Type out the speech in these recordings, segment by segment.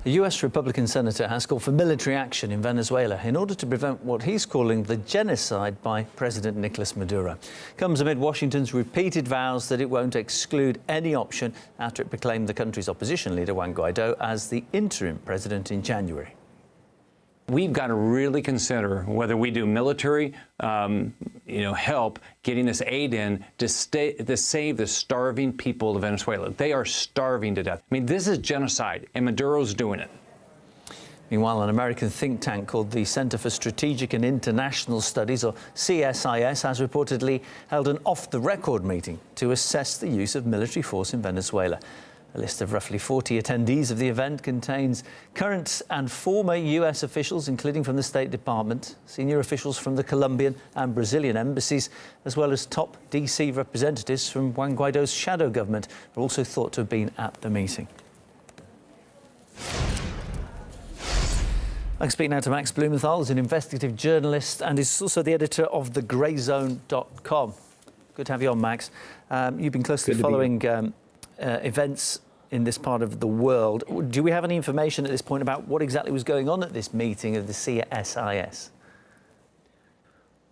A US Republican senator has called for military action in Venezuela in order to prevent what he's calling the genocide by President Nicolas Maduro. Comes amid Washington's repeated vows that it won't exclude any option after it proclaimed the country's opposition leader, Juan Guaido, as the interim president in January. We've got to really consider whether we do military, help getting this aid in to save the starving people of Venezuela. They are starving to death. I mean, this is genocide, and Maduro's doing it. Meanwhile, an American think tank called the Center for Strategic and International Studies, or CSIS, has reportedly held an off-the-record meeting to assess the use of military force in Venezuela. A list of roughly 40 attendees of the event contains current and former US officials, including from the State Department, senior officials from the Colombian and Brazilian embassies, as well as top DC representatives from Juan Guaido's shadow government, are also thought to have been at the meeting. I speak now to Max Blumenthal, who's an investigative journalist and is also the editor of the Grayzone.com. Good to have you on, Max. You've been closely following events in this part of the world. Do we have any information at this point about what exactly was going on at this meeting of the CSIS?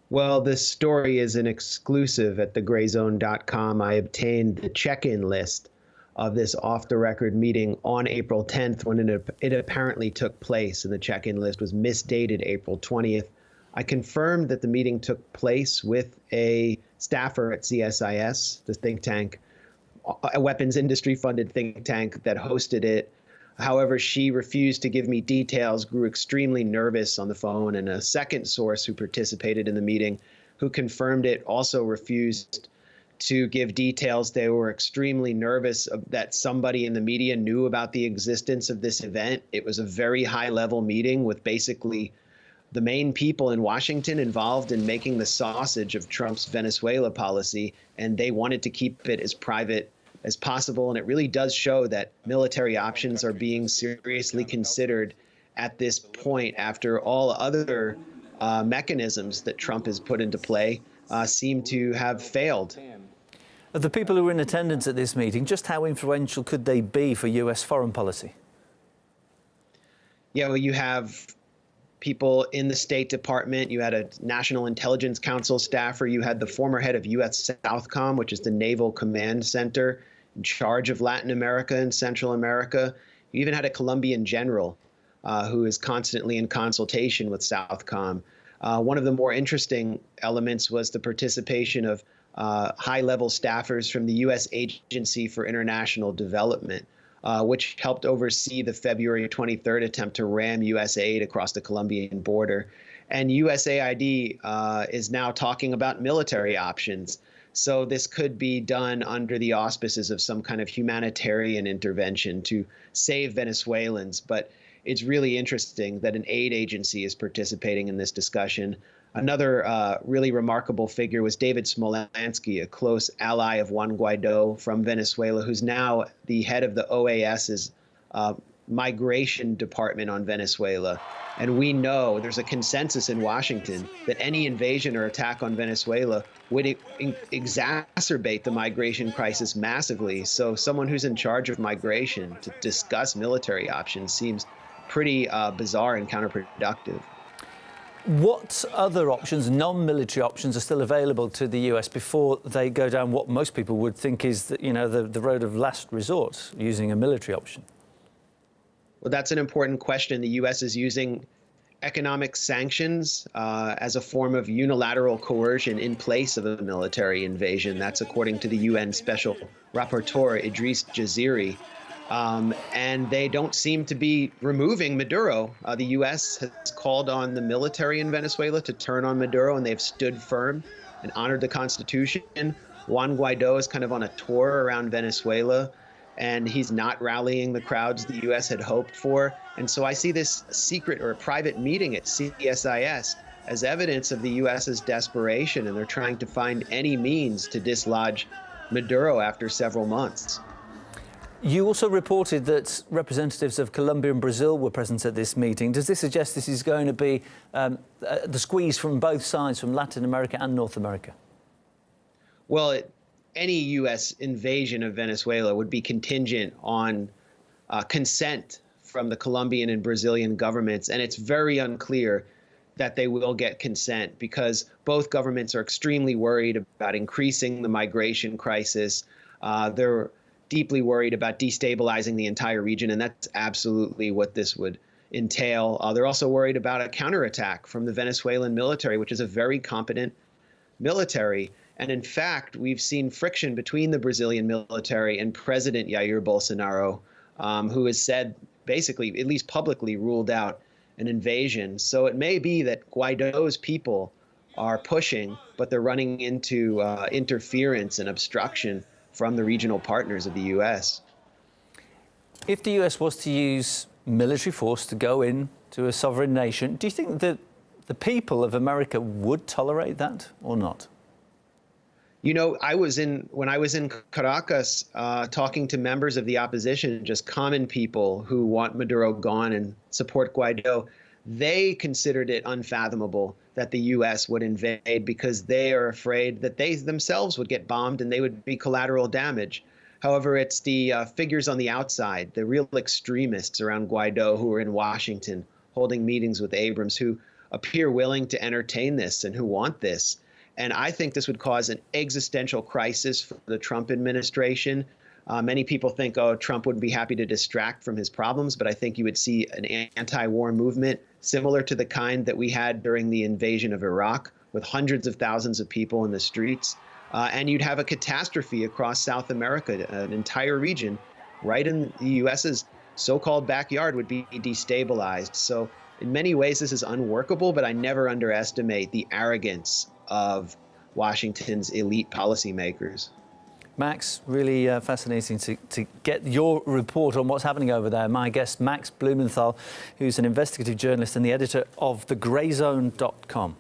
Well, this story is an exclusive at thegrayzone.com. I obtained the check-in list of this off-the-record meeting on April 10th when it apparently took place, and the check-in list was misdated April 20th. I confirmed that the meeting took place with a staffer at CSIS, the think tank, a weapons industry funded think tank that hosted it. However, she refused to give me details, grew extremely nervous on the phone, and a second source who participated in the meeting, who confirmed it, also refused to give details. They were extremely nervous that somebody in the media knew about the existence of this event. It was a very high-level meeting with basically the main people in Washington involved in making the sausage of Trump's Venezuela policy, and they wanted to keep it as private as possible. And it really does show that military options are being seriously considered at this point after all other mechanisms that Trump has put into play seem to have failed. Of the people who were in attendance at this meeting, just how influential could they be for US foreign policy? Yeah, well, you have people in the State Department, you had a National Intelligence Council staffer, you had the former head of US Southcom, which is the Naval Command Center in charge of Latin America and Central America. You even had a Colombian general who is constantly in consultation with Southcom. One of the more interesting elements was the participation of high-level staffers from the U.S. Agency for International Development, which helped oversee the February 23rd attempt to ram U.S. aid across the Colombian border. And USAID is now talking about military options. So this could be done under the auspices of some kind of humanitarian intervention to save Venezuelans. But it's really interesting that an aid agency is participating in this discussion. Another really remarkable figure was David Smolansky, a close ally of Juan Guaido from Venezuela, who's now the head of the OAS's migration department on Venezuela. And we know there's a consensus in Washington that any invasion or attack on Venezuela would exacerbate the migration crisis massively. So someone who's in charge of migration to discuss military options seems pretty bizarre and counterproductive. What other options, non-military options, are still available to the US before they go down what most people would think is the road of last resort, using a military option? Well, that's an important question. The U.S. is using economic sanctions as a form of unilateral coercion in place of a military invasion. That's according to the UN Special Rapporteur, Idriss Jaziri. And they don't seem to be removing Maduro. The U.S. has called on the military in Venezuela to turn on Maduro, and they've stood firm and honored the Constitution. Juan Guaido is kind of on a tour around Venezuela, and he's not rallying the crowds the U.S. had hoped for. And so I see this secret or a private meeting at CSIS as evidence of the U.S.'s desperation, and they're trying to find any means to dislodge Maduro after several months. You also reported that representatives of Colombia and Brazil were present at this meeting. Does this suggest this is going to be the squeeze from both sides, from Latin America and North America? Well, any U.S. invasion of Venezuela would be contingent on consent from the Colombian and Brazilian governments, and it's very unclear that they will get consent because both governments are extremely worried about increasing the migration crisis. They're deeply worried about destabilizing the entire region, and that's absolutely what this would entail. They're also worried about a counterattack from the Venezuelan military, which is a very competent military. And in fact, we've seen friction between the Brazilian military and President Jair Bolsonaro, who has said, basically, at least publicly, ruled out an invasion. So it may be that Guaido's people are pushing, but they're running into interference and obstruction from the regional partners of the U.S. If the US was to use military force to go in to a sovereign nation, do you think that the people of America would tolerate that or not? You know, when I was in Caracas talking to members of the opposition, just common people who want Maduro gone and support Guaido, they considered it unfathomable that the U.S. would invade because they are afraid that they themselves would get bombed and they would be collateral damage. However, it's the figures on the outside, the real extremists around Guaido who are in Washington holding meetings with Abrams, who appear willing to entertain this and who want this. And I think this would cause an existential crisis for the Trump administration. Many people think, oh, Trump would be happy to distract from his problems, but I think you would see an anti-war movement similar to the kind that we had during the invasion of Iraq, with hundreds of thousands of people in the streets. And you'd have a catastrophe across South America, an entire region right in the U.S.'s so-called backyard would be destabilized. So in many ways, this is unworkable, but I never underestimate the arrogance of Washington's elite policymakers. Max, really fascinating to get your report on what's happening over there. My guest, Max Blumenthal, who's an investigative journalist and the editor of the Grayzone.com.